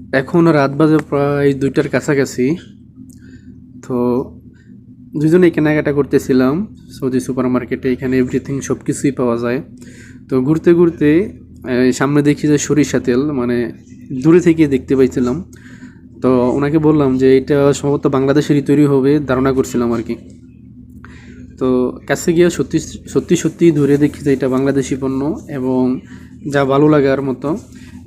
এখন রাত বাজে প্রায় 2টার কাছাকাছি। তো দুজনেই কেনাকাটা করতেছিলাম সৌদি সুপার মার্কেটে। এখানে এভরিথিং সব কিছুই পাওয়া যায়। তো ঘুরতে ঘুরতে সামনে দেখি যে সরিষা তেল, মানে দূরে থেকে দেখতে পাইছিলাম। তো ওনাকে বললাম যে এটা সম্ভবত বাংলাদেশেরই তৈরি হবে, ধারণা করছিলাম আর কি। তো কাছে গিয়ে সত্যি সত্যি সত্যি ধরে দেখি যে এটা বাংলাদেশি পণ্য, এবং যা ভালো লাগার মতো।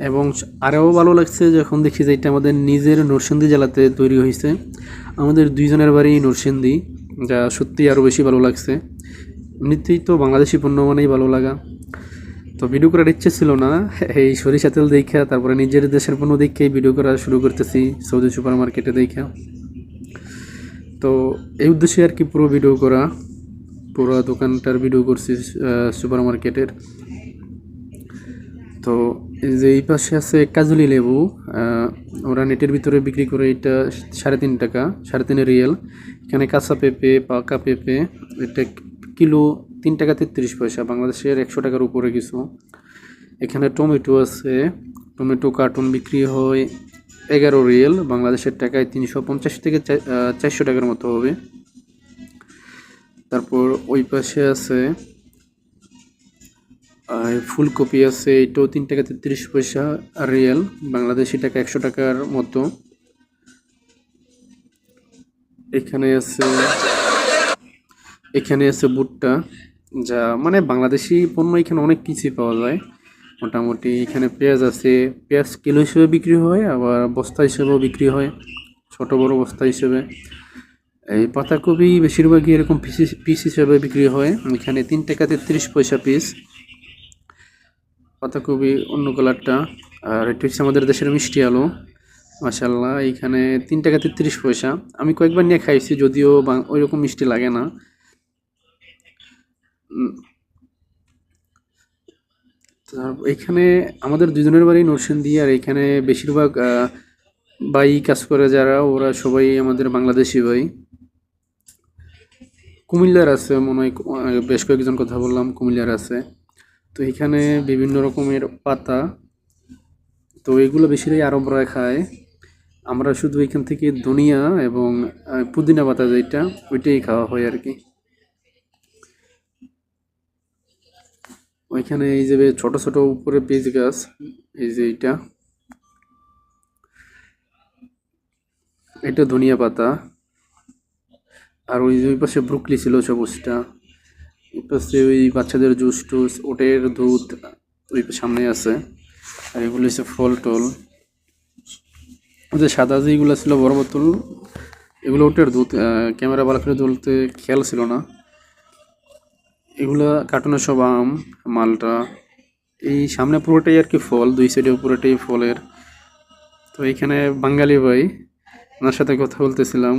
এবং আরও ভালো লাগছে যখন দেখি যে এটা আমাদের নিজের নরসিংদী জেলাতে তৈরি হয়েছে। আমাদের দুইজনের বাড়ি নরসিংদী, যা সত্যি আরও বেশি ভালো লাগছে। এমনিতেই তো বাংলাদেশি পণ্য মানেই ভালো লাগা। তো ভিডিও করার ইচ্ছে ছিল না, এই সরিষা তেল দেখা তারপরে নিজের দেশের পণ্য দেখেই ভিডিও করা শুরু করতেছি সৌদি সুপার মার্কেটে দেখা। তো এই উদ্দেশ্যে আর কি পুরো ভিডিও করা, পুরো দোকানটার ভিডিও করছি সুপার মার্কেটের। তো এই যে এই পাশে আছে কাজলি লেবু, ওরা নেটের ভিতরে বিক্রি করে এটা 3.5 টাকা, 3.5 রিয়েল। এখানে কাঁচা পেঁপে, পাকা পেঁপে, এটা কিলো 3 টাকা 33 পয়সা, বাংলাদেশের 100 টাকার উপরে কিছু। এখানে টমেটো আছে, টমেটো কার্টুন বিক্রি হয় 11 রিয়েল, বাংলাদেশের টাকায় 350 থেকে 400 টাকার মতো হবে। তারপর ওই পাশে আছে আর ফুলকপি আছে, এটাও 3 টাকা 33 পয়সা রিয়েল, বাংলাদেশি টাকা 100 টাকার মতো। এখানে আছে এখানে আছে ভুট্টা, যা মানে বাংলাদেশি পণ্য এখানে অনেক কিছুই পাওয়া যায় মোটামুটি। এখানে পেঁয়াজ আছে, পেঁয়াজ কিলো হিসেবে বিক্রি হয়, আবার বস্তা হিসেবেও বিক্রি হয়, ছোট বড় বস্তা হিসেবে। এই পাতাকপি বেশিরভাগই এরকম পিস হিসেবে বিক্রি হয়, এখানে 3 টাকা 33 পয়সা পিস পাতাকপি, অন্য কালারটা। আর এটা হচ্ছে আমাদের দেশের মিষ্টি আলু, মাশাল্লাহ, এইখানে 3 টাকা 33 পয়সা। আমি কয়েকবার নিয়ে খাইছি, যদিও ওই রকম মিষ্টি লাগে না। এখানে আমাদের দুজনের বাড়ি নরসিংদী, আর এখানে বেশিরভাগ ভাই কাজ করে যারা, ওরা সবাই আমাদের বাংলাদেশি ভাই। কুমিল্লার আছে মনে হয়, বেশ কয়েকজন কথা বললাম কুমিল্লার আছে। তো এখানে বিভিন্ন রকমের পাতা, তো এগুলো বেশিরভাগ আরবরা খায়। আমরা শুধু এখান থেকে ধনিয়া এবং পুদিনা পাতা যেটা, ওইটাই খাওয়া হয় আর কি। ওইখানে এই যে ছোট ছোট উপরে পেঁয়াজ গাছ, এই যে এটা ধনিয়া পাতা। আর ওই যে ওই পাশে ব্রুকলি ছিল সবুজটা, ওই পাশে ওই বাচ্চাদের জুস টুস, ওটের দুধ ওই সামনে আছে। আর এগুলো হচ্ছে ফল টল, যে সাদা যেগুলো ছিল বড় বোতল, এগুলো ওটের দুধ। ক্যামেরা ভালো করে তুলতে খেয়াল ছিল না। এগুলা কার্টুনের সব আম, মালটা। এই সামনে পুরোটাই আর কি ফল, দুই সাইডে পুরোটাই ফলের। তো এইখানে বাঙালি ভাই, ওনার সাথে কথা বলতেছিলাম।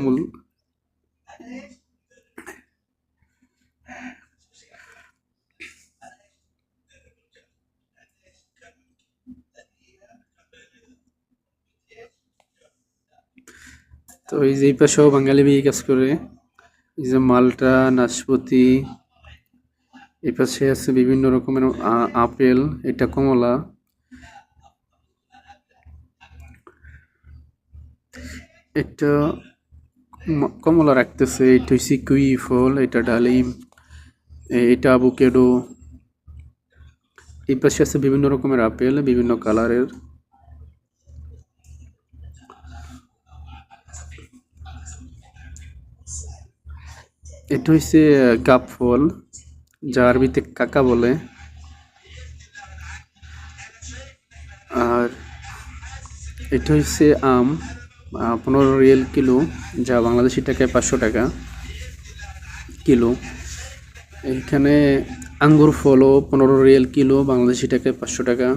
তো এই যে এই পাশেও বাঙালি ভাই কাজ করে, এই যে মালটা, নাশপাতি। এই পাশে আছে বিভিন্ন রকমের আপেল, এটা কমলা। এটা কমলা রাখতেছে, এটা হচ্ছে কিউই ফল, এটা ডালিম, এটা আভোকাডো। এই পাশে আছে বিভিন্ন রকমের আপেল, বিভিন্ন কালারের। এটা হচ্ছে কাপ ফল, যা আরবিতে কাকা বলে। আর এটা হচ্ছে আম, 15 রিয়েল কিলো, যা বাংলাদেশি টাকায় 500 টাকা কিলো। এখানে আঙ্গুর ফলও 15 রিয়েল কিলো, বাংলাদেশি টাকায় 500 টাকা।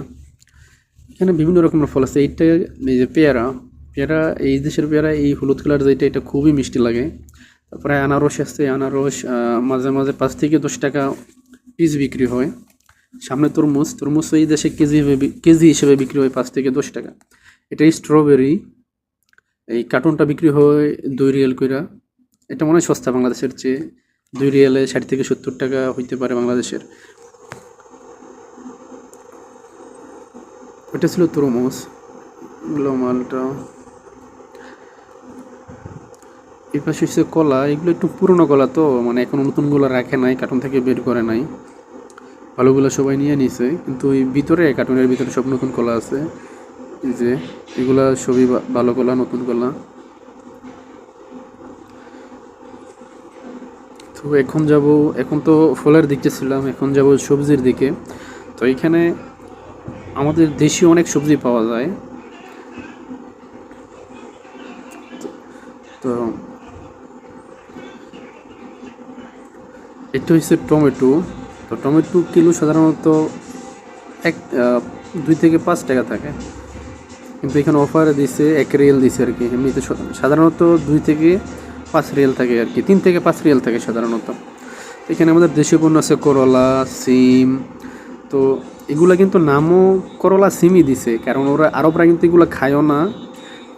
এখানে বিভিন্ন রকমের ফল আছে। এইটা এই যে পেয়ারা, পেয়ারা এই দেশের পেয়ারা, এই হলুদ কালার যেটা, এটা খুবই মিষ্টি লাগে। তারপরে আনারস আছে, আনারস মাঝে মাঝে 5 থেকে 10 টাকা পিস বিক্রি হয়। সামনে তরমুজ, তরমুজ এই দেশে কেজি হিসেবে বিক্রি হয় 5 থেকে 10 টাকা। এটা স্ট্রবেরি, এই কার্টুনটা বিক্রি হয় 2 রিয়েল কইরা। এটা মনে হয় সস্তা বাংলাদেশের চেয়ে, 2 রিয়েলে 60 থেকে 70 টাকা হইতে পারে বাংলাদেশের। ওটা ছিল তরমুজ। এগুলো মালটা। এই পাশে হচ্ছে কলা, এগুলো একটু পুরনো কলা তো, মানে এখন নতুনগুলো রাখে নাই, কার্টুন থেকে বের করে নাই, ভালোগুলো সবাই নিয়ে নিছে, কিন্তু ওই ভিতরে কার্টুনের ভিতরে সব নতুন কলা আছে। এই যে এগুলা সবই ভালো কলা, নতুন কলা। তো এখন যাব, এখন তো ফলের দিকে ছিলাম, এখন যাব সবজির দিকে। তো এখানে আমাদের দেশীয় অনেক সবজি পাওয়া যায়। তো এটা হচ্ছে টমেটো। তো টমেটো কিলো সাধারণত এক 2 থেকে 5 টাকা থাকে, কিন্তু এখানে অফারে দিছে 1 রিয়েল দিছে আর কি। এমনিতে সাধারণত 2 থেকে 5 রিয়েল থাকে আর কি, 3 থেকে 5 রিয়েল থাকে সাধারণত। এখানে আমাদের দেশীয় পণ্য আছে করলা, সিম। তো এগুলা কিন্তু নামও করলা সিমই দিছে, কারণ ওরা আরবরা কিন্তু এগুলো খায়ও না,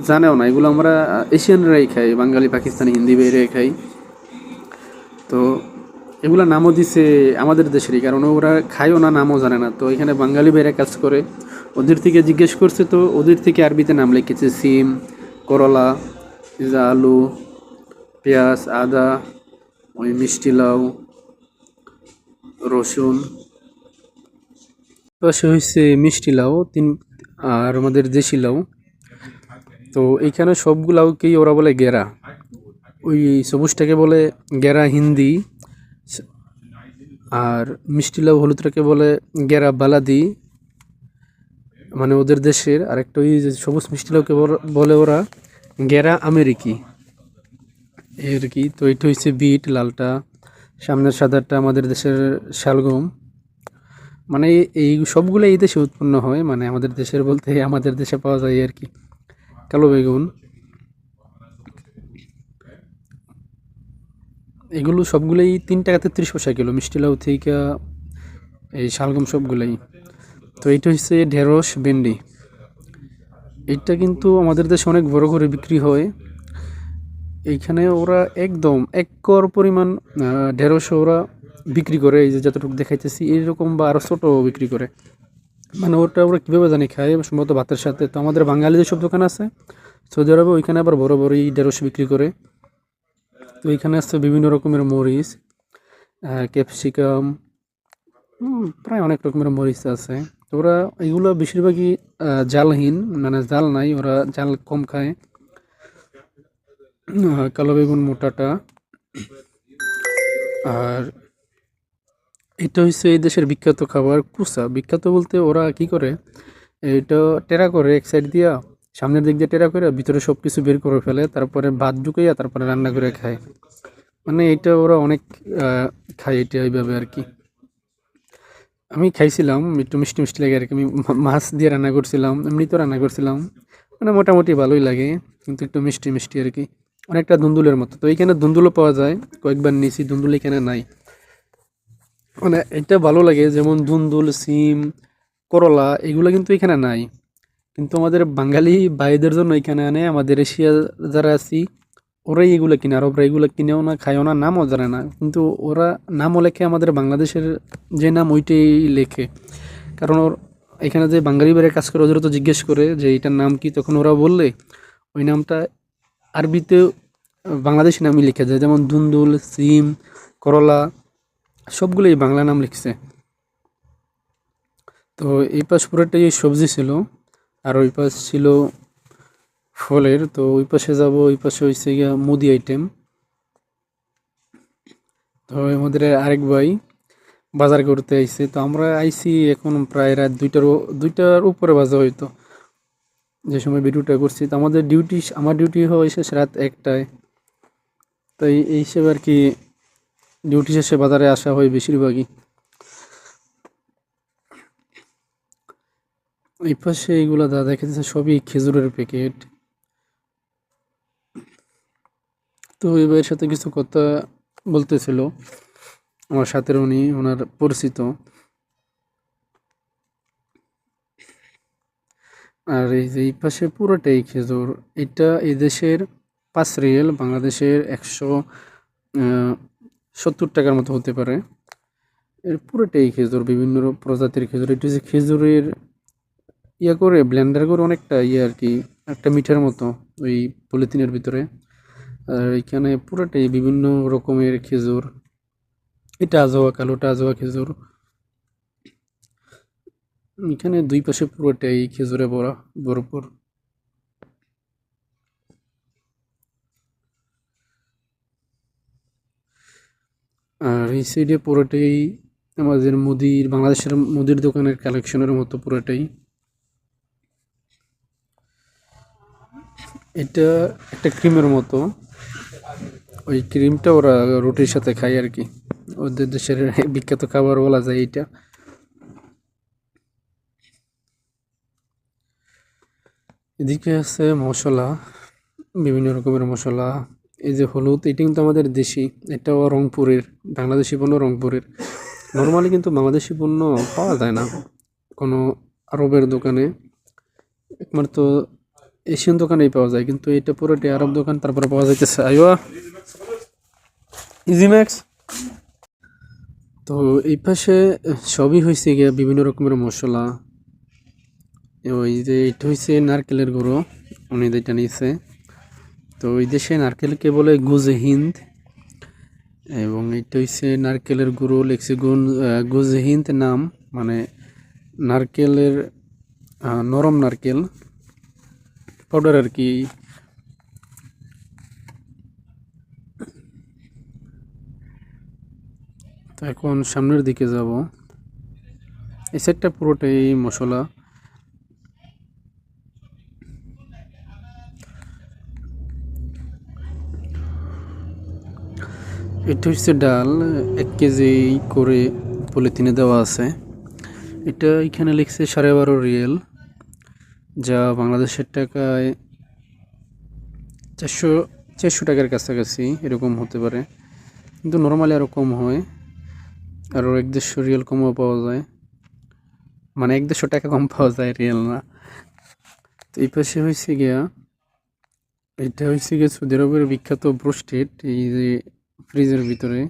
জানেও না। এগুলো আমরা এশিয়ানরাই খাই, বাঙালি, পাকিস্তানি, হিন্দি বেড়ে খাই। তো এগুলা নামও দিছে আমাদের দেশেরই, কারণ ওরা খায়ও না, নামও জানে না। তো এখানে বাঙালি বাইরে কাজ করে, ওদের থেকে জিজ্ঞেস করছে, তো ওদের থেকে আরবিতে নাম লিখেছে সিম, করলা, আলু, পেঁয়াজ, আদা, ওই মিষ্টি লাউ, রসুন। পাশে হচ্ছে মিষ্টি লাউ আর আমাদের দেশি লাউ। তো এইখানে সবগুলাওকেই ওরা বলে গেরা। ওই সবুজটাকে বলে গেরা হিন্দি, আর মিষ্টি লাউ হলুদটাকে বলে গেরা বালাদি, মানে ওদের দেশের। আরেকটা ওই যে সবুজ মিষ্টি লাউকে বলে ওরা গেরা আমেরিকি, এর কি। তো এটা হচ্ছে বিট লালটা, সামনের সাদাটা আমাদের দেশের শালগম। মানে এই সবগুলো এই দেশে উৎপন্ন হয়, মানে আমাদের দেশের বলতে আমাদের দেশে পাওয়া যায় আর কি। কালো বেগুন, এগুলো সবগুলোই 3 টাকা 30 পয়সা কিলো, মিষ্টি লাউ থেকে এই শালগম সবগুলোই। তো এইটা হচ্ছে ঢেঁড়স ভেন্ডি। এইটা কিন্তু আমাদের দেশে অনেক বড় করে বিক্রি হয়। এইখানে ওরা একদম একর পরিমাণ ঢেঁড়স ওরা বিক্রি করে, এই যে যতটুকু দেখাইতেছি এইরকম, বা আরও ছোটো বিক্রি করে। মানে ওটা ওরা কীভাবে জানি খায়, সম্ভবত ভাতের সাথে। তো আমাদের বাঙালিদের সব দোকান আছে সৌদি আরবে, ওইখানে আবার বড় বড় এই ঢেঁড়স বিক্রি করে। তো এইখানে আছে বিভিন্ন রকমের মরিচ, ক্যাপসিকাম, প্রায় অনেক রকমের মরিচ আছে। তো ওরা এগুলো বেশিরভাগই জালহীন, মানে জাল নাই, ওরা জাল কম খায়। কালো বেগুন মোটাটা। আর এটা হচ্ছে এই দেশের বিখ্যাত খাবার কুসা। বিখ্যাত বলতে ওরা কি করে, এটা টেরা করে এক সাইড দিয়া, সামনের দিক দিয়ে টেরা করে ভিতরে সব কিছু বের করে ফেলে, তারপরে ভাত ঢুকাইয়া তারপরে রান্না করে খায়। মানে এটা ওরা অনেক খায় এটা এইভাবে আর কি। আমি খাইছিলাম, একটু মিষ্টি মিষ্টি লাগে আর কি। আমি মাছ দিয়ে রান্না করছিলাম, এমনিতেও রান্না করছিলাম, মানে মোটামুটি ভালোই লাগে, কিন্তু একটু মিষ্টি মিষ্টি আর কি, অনেকটা দুন্দুলের মতো। তো এইখানে দুন্দুলও পাওয়া যায়, কয়েকবার নিয়েছি, দুন্দুল এখানে নাই। মানে এটা ভালো লাগে, যেমন দুন্দুল, সিম, করলা, এগুলো কিন্তু এখানে নাই। কিন্তু আমাদের বাঙালি ভাইদের জন্য এখানে আনে, আমাদের এশিয়া যারা আছি ওরাই এগুলো কিনে, আরবরা এগুলো কিনেও না, খায়ও না, নামও জানে না। কিন্তু ওরা নামও লেখে আমাদের বাংলাদেশের যে নাম ওইটাই লেখে, কারণ এখানে যে বাঙালি বাইরে কাজ করে ওদের তো জিজ্ঞেস করে যে এটার নাম কি, তখন ওরা বললে ওই নামটা আরবিতে বাংলাদেশি নামই লিখে যায়, যেমন দুন্দুল, সিম, করলা, সবগুলোই বাংলা নাম লিখছে। তো এই পাশ পুরোটাই সবজি ছিল, আর ওই পাশ ছিল ফলের। তো ওই পাশে যাব, ওই পাশে হয়েছে গিয়া মুদি আইটেম। তো আমাদের আরেক ভাই বাজার করতে আইছে। তো আমরা আইছি এখন প্রায় রাত 2টার উপরে বাজে হয়তো, যে সময় ভিডিওটা করছি। তো আমার ডিউটি হয় শেষ রাত 1টায়। তো এই হিসেবে আর কি ডিউটি শেষে বাজারে আসা হয় বেশিরভাগই। এই পাশে এইগুলা দেখা যাচ্ছে সবই খেজুরের প্যাকেট। তো এই ভাইয়ের সাথে কিছু কথা বলতেছিল আমার সাথে, উনি ওনার পরিচিত। আর এই যে এই পাশে পুরোটাই খেজুর। এটা এই দেশের 5 রিয়েল, বাংলাদেশের 170 টাকার মতো হতে পারে। এর পুরোটাই খেজুর, বিভিন্ন প্রজাতির খেজুর। এটা হচ্ছে খেজুরের ইয়া করে ব্লেন্ডার করে অনেকটা ইয়ে আর কি, একটা মিঠার মতো ওই পলিথিনের ভিতরে। আর এখানে পুরোটাই বিভিন্ন রকমের খেজুর, এটা আজোয়া, কালোটা আজোয়া খেজুর। এখানে দুই পাশে পুরোটাই খেজুরে ভরা, ভরপুর। আর এই সাইডে পুরোটাই আমাদের মুদির, বাংলাদেশের মুদির দোকানের কালেকশনের মতো পুরোটাই। এটা একটা ক্রিমের মতো, ওই ক্রিমটা ওরা রুটির সাথে খায় আর কি, ওদের দেশের বিখ্যাত খাবার বলা যায় এইটা। এদিকে আছে মশলা, বিভিন্ন রকমের মশলা। এই যে হলুদ, এটা কিন্তু আমাদের দেশি, এটাও রংপুরের, বাংলাদেশি পণ্য রংপুরের। নর্মালি কিন্তু বাংলাদেশি পণ্য পাওয়া যায় না কোনো আরবের দোকানে, একমাত্র এশিয়ান দোকানেই পাওয়া যায়, কিন্তু এটা পুরোটাই আরব দোকান, তারপরে পাওয়া যাইতেছে আইওয়া ইজি ম্যাক্স। তো এই পাশে সবই হয়েছে গিয়া বিভিন্ন রকমের মশলা। ওই যে এটা হয়েছে নারকেলের গুঁড়ো, উনি যেটা নিয়েছে। তো ওই দেশে নারকেলকে বলে গুজে হিন্দ, এবং এটা হচ্ছে নারকেলের গুঁড়ো, লেখছে গুজে হিন্দ নাম, মানে নারকেলের নরম নারকেল পাউডার আর কি। তো এখন সামনের দিকে যাব, এই সাইডটা পুরোটাই মশলা। এটা হচ্ছে ডাল, 1 কেজি করে পলিথিনে দেওয়া আছে। এটা এখানে লিখছে 12.5 রিয়েল, যা বাংলাদেশের টাকায় 400 টাকার কাছাকাছি এরকম হতে পারে, কিন্তু নর্মালি আরও কম হয়, আরও 150 রিয়েল কমও পাওয়া যায়, মানে 150 টাকা কম পাওয়া যায়, রিয়েল না। তো এই পাশে হয়েছে গিয়া, এটা হয়েছে গিয়ে সৌদি আরবের বিখ্যাত ব্রোস্টেড, এই যে ফ্রিজের ভিতরে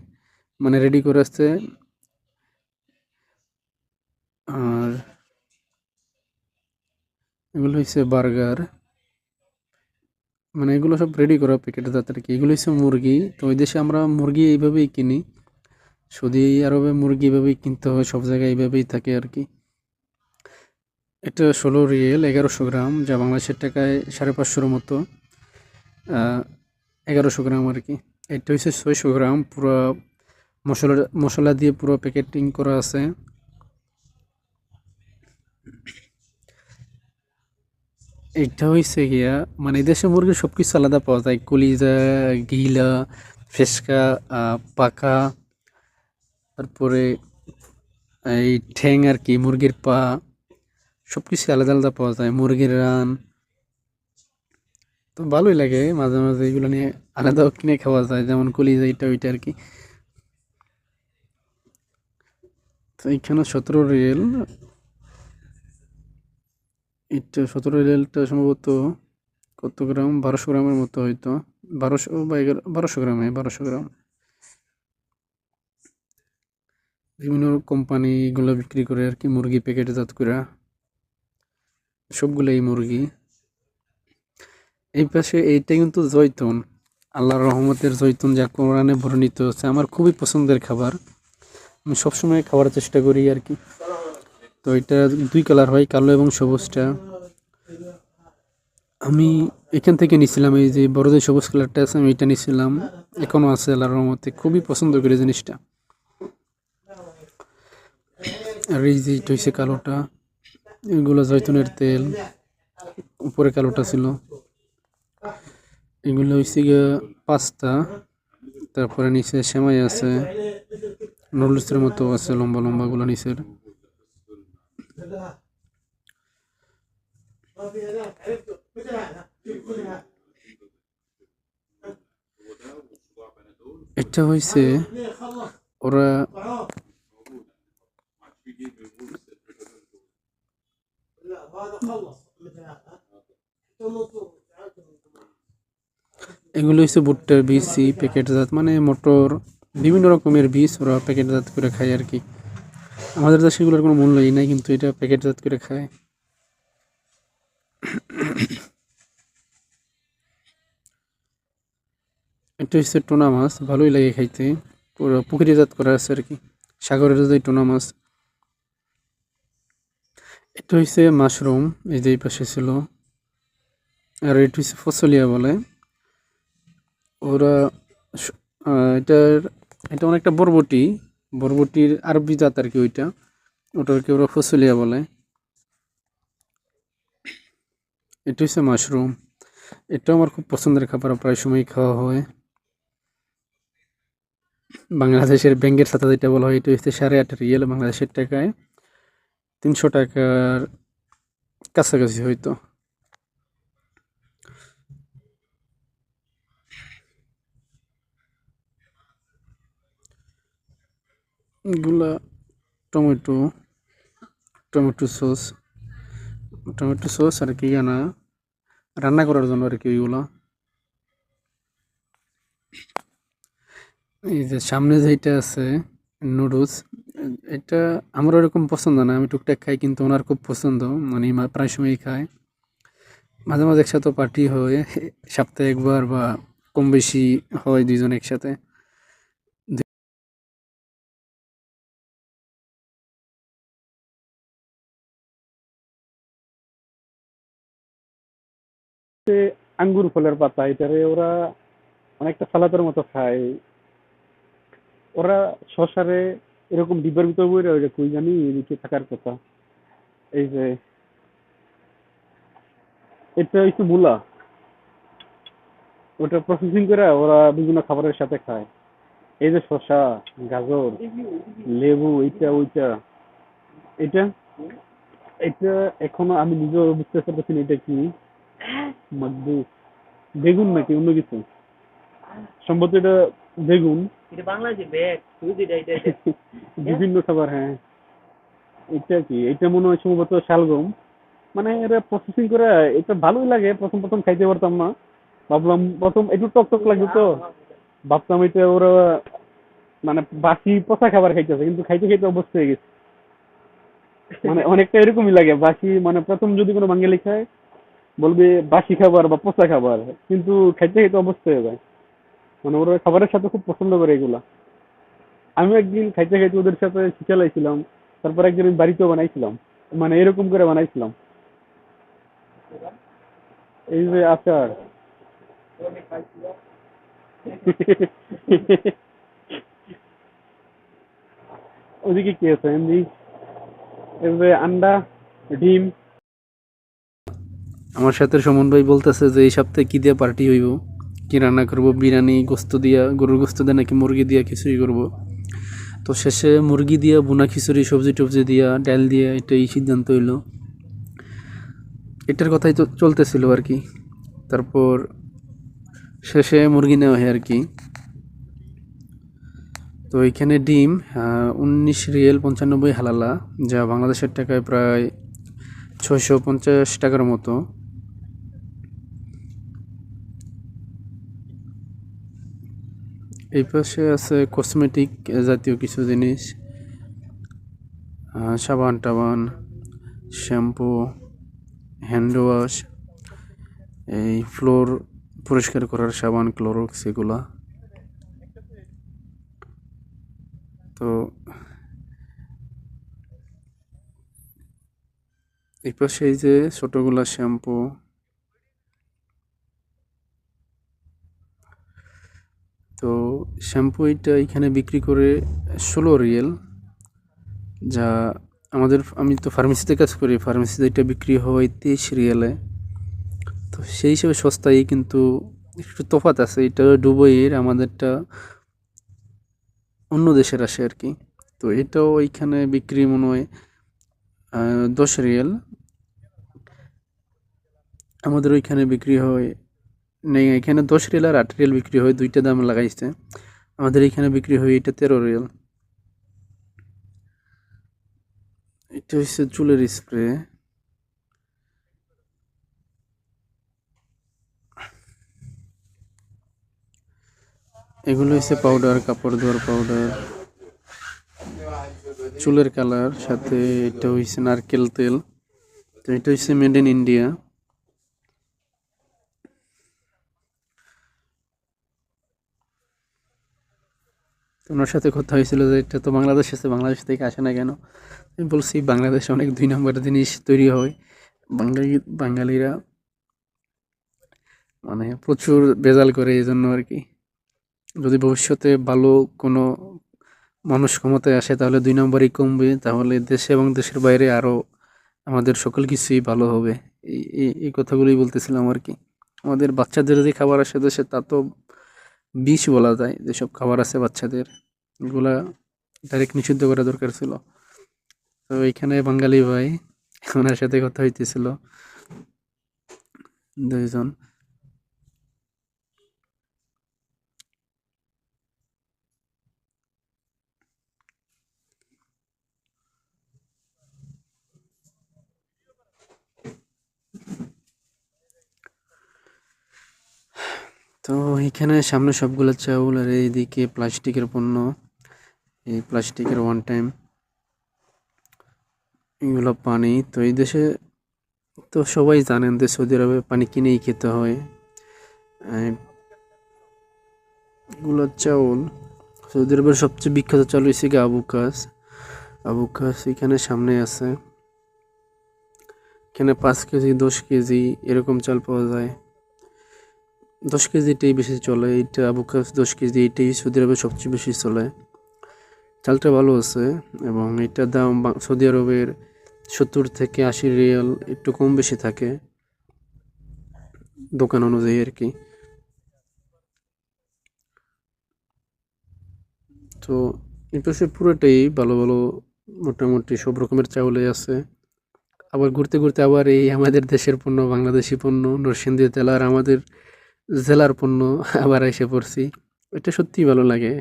মানে রেডি করে আসছে। আর এগুলো হচ্ছে বার্গার, মানে এগুলো সব রেডি করা প্যাকেটে যাতে আর কি। এগুলো হচ্ছে মুরগি, তো ওই দেশে আমরা মুরগি এইভাবেই কিনি, সৌদি আরবে মুরগি এইভাবেই কিনতে হয়, সব জায়গায় এইভাবেই থাকে আর কি। এটা 16 রিয়েল, 1100 গ্রাম, যা বাংলাদেশের টাকায় 550 মতো, 1100 গ্রাম আর কি। এটা হচ্ছে 600 গ্রাম, পুরো মশলা দিয়ে পুরো প্যাকেটিং করা আছে। এটা হয়েছে গিয়া, মানে দেশে মুরগির সব কিছু আলাদা পাওয়া যায়, কলিজা, গিলা, ফেসকা, পাকা, তারপরে এই ঠ্যাং আর কি, মুরগির পা, সব কিছু আলাদা আলাদা পাওয়া যায়, মুরগির রান। তো ভালোই লাগে, মাঝে মাঝে এগুলো নিয়ে আলাদাও কিনে খাওয়া যায়, যেমন কলিজা, এটা ওইটা আর কি। তো এইখানে 17 রিয়েল, এটা 17 রিয়েলটা সম্ভবত কত গ্রাম, 1200 গ্রামের মতো হয়তো, 1200 বা 1200 গ্রাম, হ্যাঁ 1200 গ্রাম। বিভিন্ন কোম্পানিগুলো বিক্রি করে আর কি মুরগি প্যাকেটজাত করে, সবগুলোই মুরগি। এই পাশে এইটা কিন্তু জৈতুন, আল্লাহর রহমতের জৈতুন, যা কোরআনে বর্ণিত হচ্ছে, আমার খুবই পছন্দের খাবার, আমি সবসময় খাওয়ার চেষ্টা করি আর কি। তো এটা 2 কালার হয়, কালো এবং সবুজটা। আমি এখান থেকে নিছিলাম, এই যে বড় যে সবুজ কালারটা আছে, আমি এটা নিছিলাম, এখনো আছে আল্লাহর রহমতে, খুবই পছন্দ করি জিনিসটা। আর এই যে এটা হচ্ছে কালোটা, এগুলো জৈতুনের তেল, উপরে কালোটা ছিল। এগুলো হচ্ছে গিয়ে পাস্তা, তারপরে নিচে সেমাই আছে, নুডলসের মতো আছে, লম্বা লম্বা গুলো নিচের। এটা হয়েছে ওরা এগুলো হচ্ছে ভুট্টার বীজ, প্যাকেটজাত, মানে মটর, বিভিন্ন রকমের বীজ ওরা প্যাকেটজাত করে খায় আর কি। আমাদের দেশে এগুলোর কোনো মূল্যই নাই, কিন্তু এটা প্যাকেটজাত করে খায়। এটা হচ্ছে টুনা মাছ, ভালোই লাগে খাইতে, পুরো পুকুরিজাত করা আছে আর কি, সাগরের যে টুনা মাছ। এটা হচ্ছে মাশরুম, এই যে এই পাশে ছিল। আর এটা হচ্ছে ফসলিয়া বলে ওরা। স- এটার এটা অনেকটা বরবটি, বরবটির আরবি জাত আর কি ওইটা, ওটাকে ওরা ফসলিয়া বলে। এটা হচ্ছে মাশরুম, এটা আমার খুব পছন্দের খাবার, প্রায় সময় খাওয়া হয়। বাংলাদেশের ব্যাংকের সাথে যেটা বলা হয়, এটা হচ্ছে 8.5 রিয়েল, বাংলাদেশের টাকায় 300 টাকার কাছাকাছি হয়তো। এগুলা tomato, tomato sauce, tomato sauce আর কি জানা, রান্না করার জন্য আর কি ওইগুলো। এই যে সামনে যেটা আছে নুডলস, এটা আমার ওরকম পছন্দ না, আমি টুকটাক খাই, কিন্তু ওনার খুব পছন্দ, মানে প্রায় সময়ই খায়। মাঝে মাঝে একসাথে পার্টি হয়, সপ্তাহে একবার বা কম বেশি হয় দুইজন একসাথে। আঙ্গুর ফলের পাতা, এটারে ওরা অনেকটা সালাদের মতো খায়। ওরা শশারে এরকম ডিব্বার ভিতর বইরা ওইটা কই জানি এদিকে থাকার কথা। এই যে এটা হচ্ছে মূলা, ওটা প্রসেসিং করে ওরা বিভিন্ন খাবারের সাথে খায়। এই যে শসা, গাজর, লেবু, এইটা ওইটা, এটা এটা এখনো আমি নিজেও বুঝতে পারতেছি না এটা কি। মাকবু বেগুন নাকি অন্য কিছু, সম্ভবত এটা বেগুন। বিভিন্ন খাবার, হ্যাঁ। এটা কি, এটা মনে হয় সম্ভবত শালগম। মানে এরা প্রসেসিং করে, এটা ভালোই লাগে, প্রথম প্রথম খাইতে পারতাম না, ভাবলাম প্রথম একটু টক টক লাগবে তো, ভাবতাম এটা ওরা মানে বাসি পচা খাবার খাইতেছে, কিন্তু খাইতে খাইতে অবস্থা হয়ে গেছে। মানে অনেকটা এরকমই লাগে, বাসি মানে প্রথম যদি কোনো বাঙালি খায় বলবে বাসি খাবার বা পচা খাবার, কিন্তু খাইতে খাইতে অবস্থা হয়ে যায়। মানে ওরা খাবারের সাথে খুব পছন্দ করে এগুলা। আমি একদিন খাইতে খাইতে ওদের সাথে শিখে লাইছিলাম, তারপর একদিন আমি বাড়িতেও বানাইছিলাম, মানে এরকম করে বানাইছিলাম। এই যে আচার। ওদিকে কি আছে এমনি, এই যে আন্ডা, ডিম। আমার সাথে সুমন ভাই বলতেছে যে এই সপ্তাহে কি দিয়ে পার্টি হইব, কি রান্না করব, বিরিয়ানি গোস্ত দিয়া, গরুর গোস্ত দিয়ে নাকি মুরগি দিয়া খিচুড়ি করব। তো শেষে মুরগি দিয়া বুনা খিচুড়ি, সবজি টবজি দিয়া, ডাল দিয়া, এটাই সিদ্ধান্ত হইলো। এটার কথাই তো চলতেছিল আর কি। তারপর শেষে মুরগি নেওয়া হয় আর কি। তো এখানে ডিম 19 রিয়েল 95 হালালা, যা বাংলাদেশের টাকায় প্রায় 650 টাকার মতো। এই পাশে আছে কসমেটিক জাতীয় কিছু জিনিস, সাবান টাবান, শ্যাম্পু, হ্যান্ড ওয়াশ, এই ফ্লোর পরিষ্কার করার সাবান, ক্লোরক্স, এগুলা। তো এই পাশে এই যে ছোটগুলা শ্যাম্পু। তো শ্যাম্পু এটা এখানে বিক্রি করে 16 রিয়েল, যা আমি তো ফার্মেসিতে কাজ করি, ফার্মেসিতে এটা বিক্রি হয় 23 রিয়েলে। তো সেই হিসেবে সস্তায়, কিন্তু একটু তফাৎ আছে, এটা দুবাইয়ের, আমাদেরটা অন্য দেশের আসে আর কি। তো এটাও এইখানে বিক্রি মনে হয় 10 রিয়েল, আমাদের ওইখানে বিক্রি হয় নেই, এখানে 10 রিয়েল আর 8 রিয়েল বিক্রি হয়, দুইটা দাম লাগাইছে। আমাদের এখানে বিক্রি হয় এটা 13 রিয়েল। এটা হচ্ছে চুলের স্প্রে, এগুলো হচ্ছে পাউডার, কাপড় ধোয়ার পাউডার, চুলের কালার, সাথে এটা হচ্ছে নারকেল তেল। তো এটা হচ্ছে মেড ইন ইন্ডিয়া। তো ওনার সাথে কথা হয়েছিল যে এটা তো বাংলাদেশ আছে, বাংলাদেশ থেকে আসে না কেন? আমি বলছি বাংলাদেশে অনেক 2 নম্বর জিনিস তৈরি হয়, বাঙালিরা মানে প্রচুর ভেজাল করে, এই জন্য আর কি। যদি ভবিষ্যতে ভালো কোনো মানুষ ক্ষমতায় আসে তাহলে 2 নম্বরই কমবে, তাহলে দেশে এবং দেশের বাইরে আরও আমাদের সকল কিছুই ভালো হবে। এই কথাগুলোই বলতেছিলাম আর কি। আমাদের বাচ্চাদের যে খাবার আসে দেশে তা তো বিষ বলা যায়, যেসব খাবার আছে বাচ্চাদের, এগুলা ডাইরেক্ট নিষিদ্ধ করা দরকার ছিল। তো এখানে বাঙালি ভাই, ওনার সাথে কথা হইতেছিল 2জন। তো এখানে সামনে সবগুলো চাউল, আর এইদিকে প্লাস্টিকের পণ্য, এই প্লাস্টিকের ওয়ান টাইম, এগুলো পানি। তো এই দেশে তো সবাই জানেন যে সৌদি আরবে পানি কিনেই খেতে হয়। আর এগুলো চাউল, সৌদি আরবের সবচেয়ে বিখ্যাত চাউল হচ্ছে গিয়ে আবুকাস। আবুকাস এখানে সামনে আছে। এখানে 5 কেজি 10 কেজি এরকম চাল পাওয়া যায়। 10 কেজিটাই বেশি চলে, এইটা আবুকাস 10 কেজি, এইটাই সৌদি আরবে সবচেয়ে বেশি চলে। চালটা ভালো আছে এবং এটার দাম সৌদি আরবের 70 থেকে 80 রিয়াল, একটু কম বেশি থাকে দোকান অনুযায়ী আর কি। তো এই পাশে পুরোটাই ভালো ভালো, মোটামুটি সব রকমের চাউলে আছে। আবার ঘুরতে ঘুরতে আবার এই আমাদের দেশের পণ্য, বাংলাদেশি পণ্য, নরসিংদী জেলার আমাদের জেলার পণ্য আবার এসে পড়ছি। এটা সত্যিই ভালো লাগে।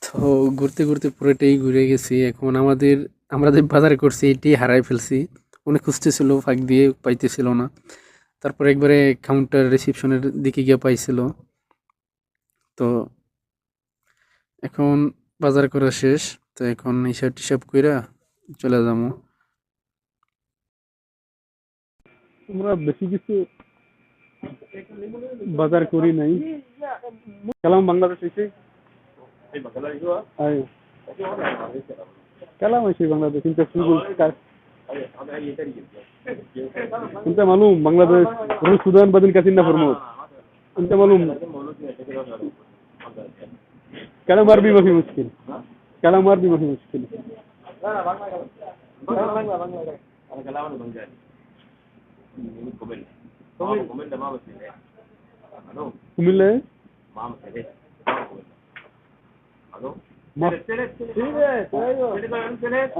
তো ঘুরতে ঘুরতে পুরোটাই ঘুরে গেছি। এখন আমরা যে বাজার করছি এটাই হারাই ফেলছি। অনেক খুঁজতেছিল, ফাঁক দিয়ে পাইতেছিল না। তারপর একবারে কাউন্টার রিসিপশনের দিকে গিয়ে পাইছিল। তো এখন বাজার করা শেষ, তো এখন হিসাব টিসাব কইরা চলে যাবো। আমরা বেশি কিছু বাজার করি নাই, কালাম বাংলাদেশ এসে আয় কালাম এসে বাংলাদেশ انت انت معلوم بنغلاديش روح السودان بعدين كاسين فرموت انت معلوم كلام عربي ما في مشكل كلام عربي ما في مشكل কুমিল্লা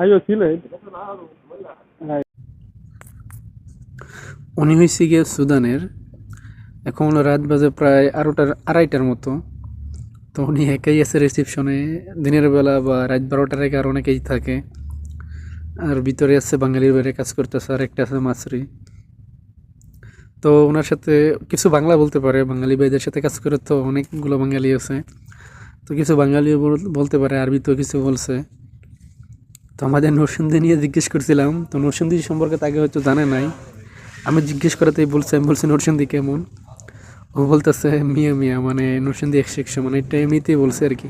আইও সিলেট উনি হয়েছে গিয়ে সুদানের। এখন রাত বাজে প্রায় 2:30টার মতো। তো উনি একাই আছে রিসিপশনে, দিনের বেলা বা রাত 12টার আগে আর অনেকেই থাকে। আর ভিতরে আছে বাঙালির বাইরে কাজ করতেছে, আর একটা আছে মাছরি। তো ওনার সাথে কিছু বাংলা বলতে পারে, বাঙালি ভাইদের সাথে কাজ করে তো অনেকগুলো বাঙালি আছে। তো কিছু বাঙালিও বলতে পারে, আরবি তো কিছু বলছে। তো আমাদের নরসিংদী নিয়ে জিজ্ঞেস করছিলাম, তো নরসিংদী সম্পর্কে তাকে হয়তো জানে নাই। আমি জিজ্ঞেস করাতেই বলছি, আমি বলছি নরসিংদী কেমন? ও বলতেছে মিয়া মিয়া, মানে নরসিংদী 100 মানে এটা এমনিতেই বলছে আর কি।